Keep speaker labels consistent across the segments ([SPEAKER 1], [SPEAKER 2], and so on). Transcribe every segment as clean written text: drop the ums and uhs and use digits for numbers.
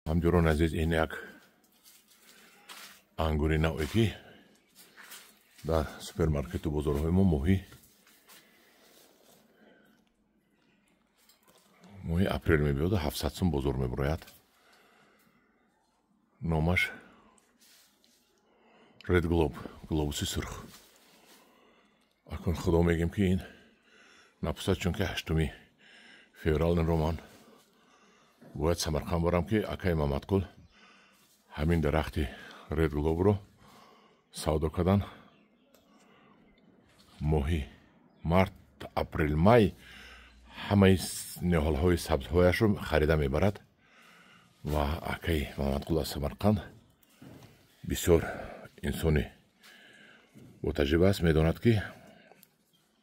[SPEAKER 1] همجوران عزیز این یک انگوری نوعی که در سوپرمارکت و بازارهای ما ماهی اپریل میبیاد و 700 سوم بازار میبراید. نامش رد گلوب، گلوبوسی سرخ. اکن خدا میگیم که این نپسد چون که 8 فеврал رومان باید سمرقند برم که اکای محمدقل همین درخت رد گلوب رو سودا کردن. ماهی مارت، اپریل، مای همه نهالهای سبزهایش رو خریده میبرد و اکای محمدقل از سمرقند بسیار انسانی با تجربه است، میداند که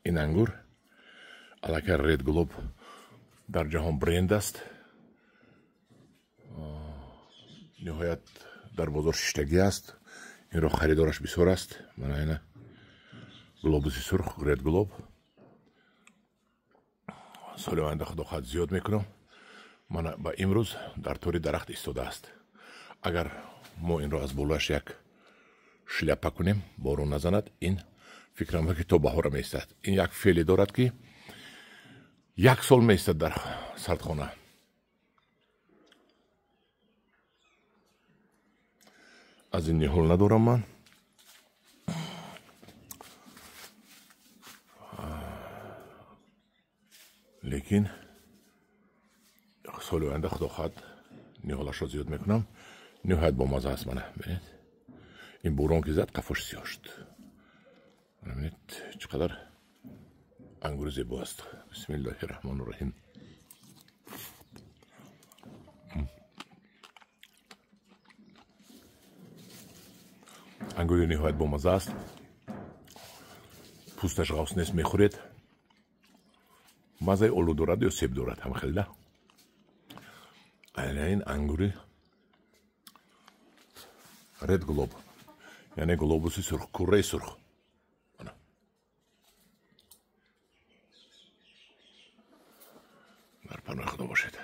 [SPEAKER 1] این انگور الکی رد گلوب در جهان برند است. نهایت در بازار شیشتگی است. این را خریدارش بسیار است. من اینه گلوبوسی سرخ، رد گلوب سال آینده خدا خواهد زیاد میکنم. من با امروز در طور درخت ایستاده است. اگر ما این را از بالایش یک شلپه کنیم بارون نزند، این فکرم که تا بهار میستد. این یک فعلی دارد که 1 سال میستد در سردخانه. از این نهال ندارم من. لیکن سال آینده خدا خواهد نهالش را زیاد میکنم. نهایت با مزه است. منه ببینید این بوران که زد قفاش سیاه شد. ببینید چقدر انگور زیبا است. بسم الله الرحمن الرحیم. انگور نهایت با مزه است. پوستش غوص نیست، میخورید. مزه آلو دارد یا سیب دارد هم خیلی. این انگوری رد گلوب یعنی گلوبوسی سرخ، کره سرخ. در پناه خدا باشید.